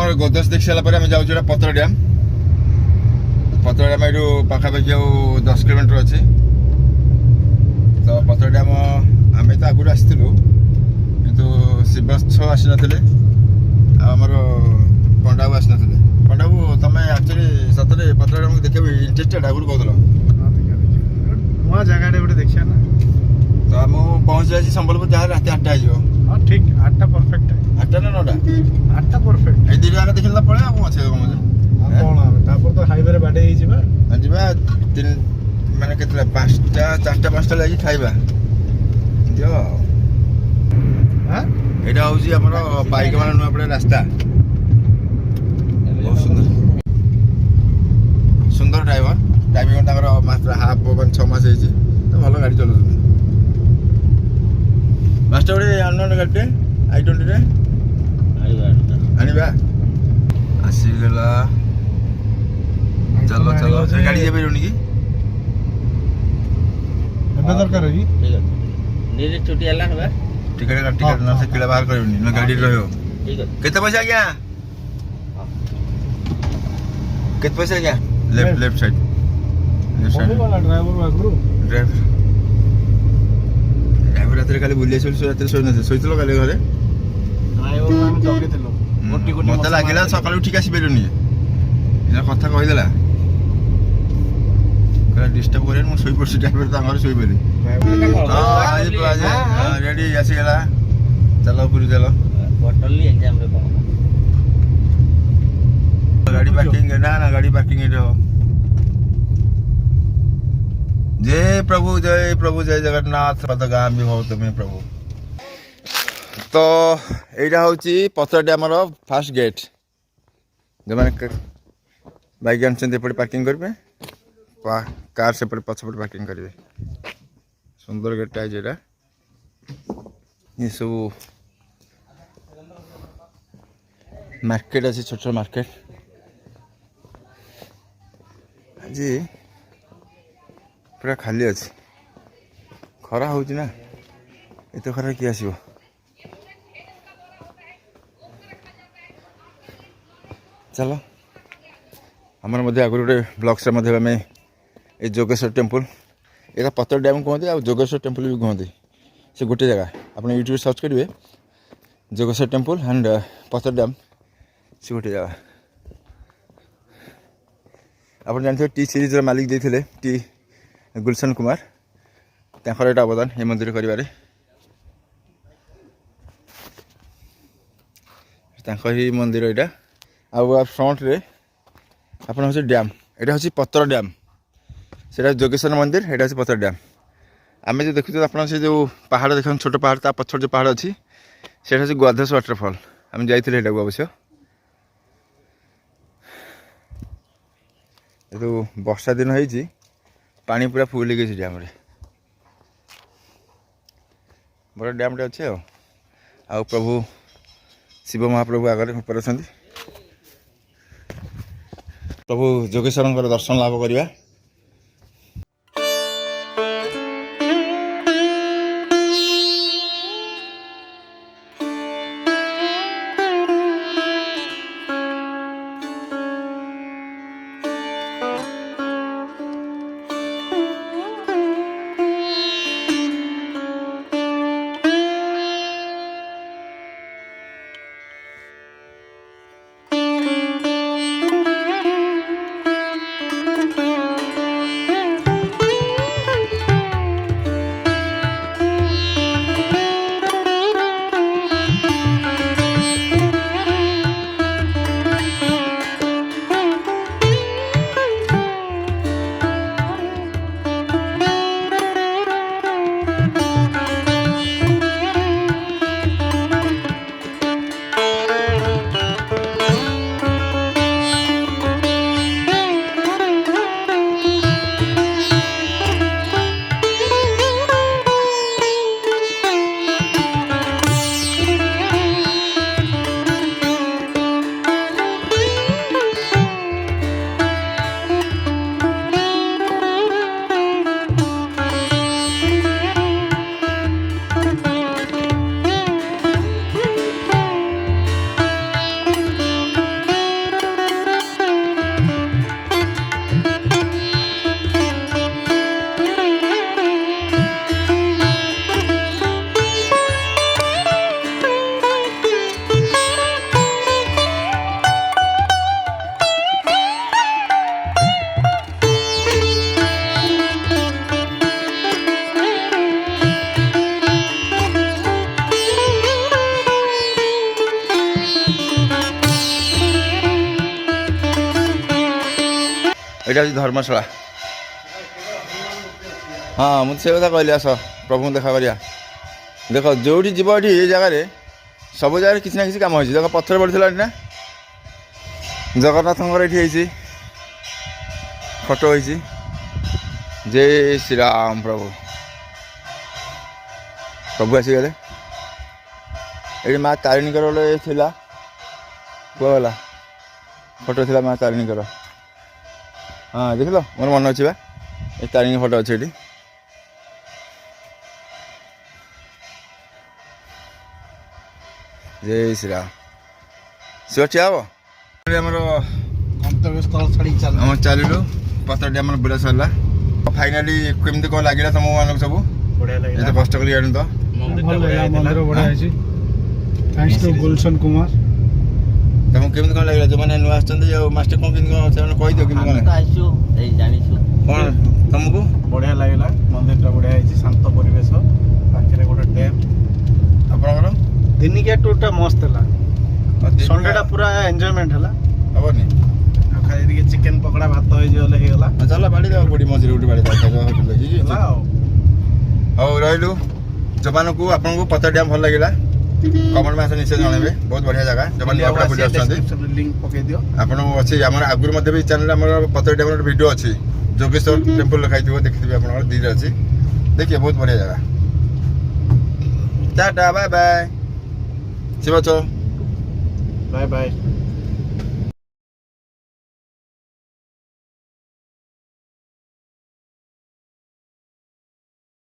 आमर गोदस देख सारापर आम जाऊँ पतर डैम यू पाखापाखि 10 किलोमीटर अच्छे तो पतर डैम आम तो आगुरी आसलु कितु शिवस्छ आसी ना आमर पंडा आसी ना पंडा तुम एक्चुअली सतरे पतर डैम देखा इंटरेस्टेड आगुरी कहल नुआ जगह गोटे देखिए ना तो आम पहुँच जाए संबलपुर जहाँ रात 8टा हो ठीक 8टा परफेक्ट 8टा ना 9टा 8टा परफेक्ट ये दुई जगह देखला पड़े आ कौन अच्छे तो हाईवे बाडे तीन माने केतला 5टा 4टा 5टा लगी खाइबा जो एटा होउची हमर बाइक वाला नुआ पड़े रास्ता बहुत सुंदर सुंदर ड्राइवर ड्राइविंग ताकर मात्र हाफ 6 मास ହେଇଛି तो भलो गाड़ी चलाउछन मास्टर गोटे अननोन गाड़ी i20 रे आनिबा आसीगला चलो चलो से गाड़ी जेबे रोनी की एबे दरकार है ठीक है नीरे छुट्टी आला हबा टिकट ना से किला बाहर करनी ना गाड़ी रहो ठीक है कितना पैसा गया कितना पैसा गया लेफ्ट साइड वाला ड्राइवर वागरू ड्राइवर रात खाली बुलिए रात शोलो खाली घरे ड्राइवर हम जगिथिलो गोटी गोटी मत लागिला सकाळू ठीक आसी पेलुनी इना कथा कहिदेला कला डिस्टर्ब करे मु सोई पड़सी ड्राइवर तांगर सोई पेली आज रेडी आसी गेला चलो पूरी चलो क्वार्टरली एग्जाम रे कौन गाड़ी पार्किंग ना गाड़ी पार्किंग रे हो जय प्रभु जय जगन्नाथ पदगामी हो तुम्हें प्रभु तो यहाँ हूँ पतर डैम फास्ट गेट जो मैंने बैक आनते पार्किंग करेंगे कार से पछपट पार्किंग करेंगे सुंदर गेट है ये सब मार्केट अच्छे छोट छोट मार्केट आज पूरा खाली अच्छे खरा हो ना एत खरा किए आसो चलो आमर आगुरी गोटे ब्लग्स आम ये जोगेश्वर टेम्पल यहाँ पतर डैम कहते आ जोगेश्वर टेम्पल भी कहते से गोटे जगह आप यूट्यूब सर्च करेंगे जोगेश्वर टेम्पल एंड पतर डैम से गोटे जगह आप जानते टी सीरीज मालिक देते टी गुलशन कुमार तांकर एटा अवदान ये मंदिर करिबारे तांकर ही मंदिर एटा आ फ्रंट रे आपन होची डैम एटा होची पतर डैम सेटा जोगेश्वर मंदिर एटा होची पतर डैम आमे जो देखु आपन से जो पहाड़ देखन छोट पहाड़ ता पछर जो पहाड़ अछि सेटा होची ग्वाधस वाटरफॉल हम जाइथिले एटा अवश्य तो वर्षा दिन होईची पानी पूरा फुल गई डैम रे बड़ा डैम टे अच्छे आ प्रभु शिव महाप्रभु आगे ऊपर अच्छा प्रभु जोगेश्वर दर्शन लाभ करवा ଏଇଟା ହେଉଛି ଧର୍ମଶାଳା। ହଁ ମୁଁ ସେ କଥା କହିଲି, ଆସ ପ୍ରଭୁଙ୍କୁ ଦେଖା କରିବା। ଦେଖ ଯେଉଁଠି ଯିବ ଏଠି ଏ ଜାଗାରେ ସବୁ ଜାଗାରେ କିଛି ନା କିଛି କାମ ହେଇଛି। ଦେଖ ପଥର ପଡ଼ିଥିଲା ଏଠି ନା, ଜଗନ୍ନାଥଙ୍କର ଏଠି ହେଇଛି, ଫଟୋ ହେଇଛି। ଜୟ ଶ୍ରୀରାମ ପ୍ରଭୁ। ପ୍ରଭୁ ଆସିଗଲେ। ଏଠି ମା ତାରିଣୀଙ୍କର ଗୋଟେ ଥିଲା, କୁହାଗଲା ଫଟୋ ଥିଲା ମା ତାରିଣୀଙ୍କର। ହଁ ଦେଖିଲ, ମୋର ମନେ ଅଛି ବା, ଏ ତାରିଣୀ ଫଟୋ ଅଛି ଏଠି। ଜୟ ଶ୍ରୀରାମ। ଶିବ ଠିଆ ହବ। ଆମର ଗନ୍ତବ୍ୟସ୍ଥଳ ଛାଡ଼ି ଚାଲ। ଆମର ଚାଲିଲୁ, ପଥରଟି ଆମର ବୁଲା ସରିଲା। ଫାଇନାଲି କେମିତି କ'ଣ ଲାଗିଲା ତମମାନଙ୍କୁ ସବୁ? ବଢ଼ିଆ ଲାଗିଲା। ଏତେ କଷ୍ଟ କରି ଆଣୁ ତ ଭଲ ଲାଗିଲା, ମନ୍ଦିର ବଢ଼ିଆ ହେଇଛି। Thanks to Gulshan Kumar. ତମକୁ କେମିତି କ'ଣ ଲାଗିଲା? ଯେଉଁମାନେ ନୂଆ ଆସିଛନ୍ତି ଆଉ ମାଷ୍ଟର କ'ଣ କେମିତି କ'ଣ ସେମାନେ କହିଦିଅ କେମିତି ଆମେ କ'ଣ ତ ଆସିଛୁ ଏଇ ଜାଣିଛୁ। କ'ଣ ତମକୁ? ବଢ଼ିଆ ଲାଗିଲା, ମନ୍ଦିରଟା ବଢ଼ିଆ ହେଇଛି, ଶାନ୍ତ ପରିବେଶ, ପାଖରେ ଗୋଟେ ଡ୍ୟାମ୍। ଆପଣଙ୍କର ଦିନିକିଆ ଟୁର୍ଟା ମସ୍ତ ହେଲା। ସଣ୍ଡେଟା ପୁରା ଏନ୍ଜୟମେଣ୍ଟ ହେଲା। ହବନି? ଆଉ ଖାଲି ଟିକେ ଚିକେନ ପକୋଡ଼ା ଭାତ ହେଇଗଲେ ହେଇଗଲା। ଚାଲ ବାଡ଼ି ଦେବା କୋଉଠି ମଝିରେ ଗୋଟେ ବାଡ଼ି ଦେବା ହେଲା ଆଉ। ହଉ ରହିଲୁ। ଯେଉଁମାନଙ୍କୁ ଆପଣଙ୍କୁ ପଥର ଡ୍ୟାମ୍ ଭଲ ଲାଗିଲା କମେଣ୍ଟ ମାସ ନିଶ୍ଚୟ ଜଣାଇବେ। ବହୁତ ବଢ଼ିଆ ଜାଗା। ଯେଉଁମାନେ ନୂଆ ବୁଲି ଆସୁଛନ୍ତି ଲିଙ୍କ ପକେଇ ଦିଅ। ଆପଣ ଅଛି ଆମର ଆଗରୁ ମଧ୍ୟ ବି ଚ୍ୟାନେଲ୍ ଆମର ପଥର ଡ୍ୟାମ୍ର ଗୋଟେ ଭିଡ଼ିଓ ଅଛି, ଯୋଗେଶ୍ୱର ଟେମ୍ପଲ୍ ଲେଖାଇଥିବ, ଦେଖିଥିବେ ଆପଣଙ୍କର ଦୁଇଟା ଅଛି, ଦେଖିବେ ବହୁତ ବଢ଼ିଆ ଜାଗା। Tata bye bye. ଶିବ ଚ ବାଏ ବାଏ।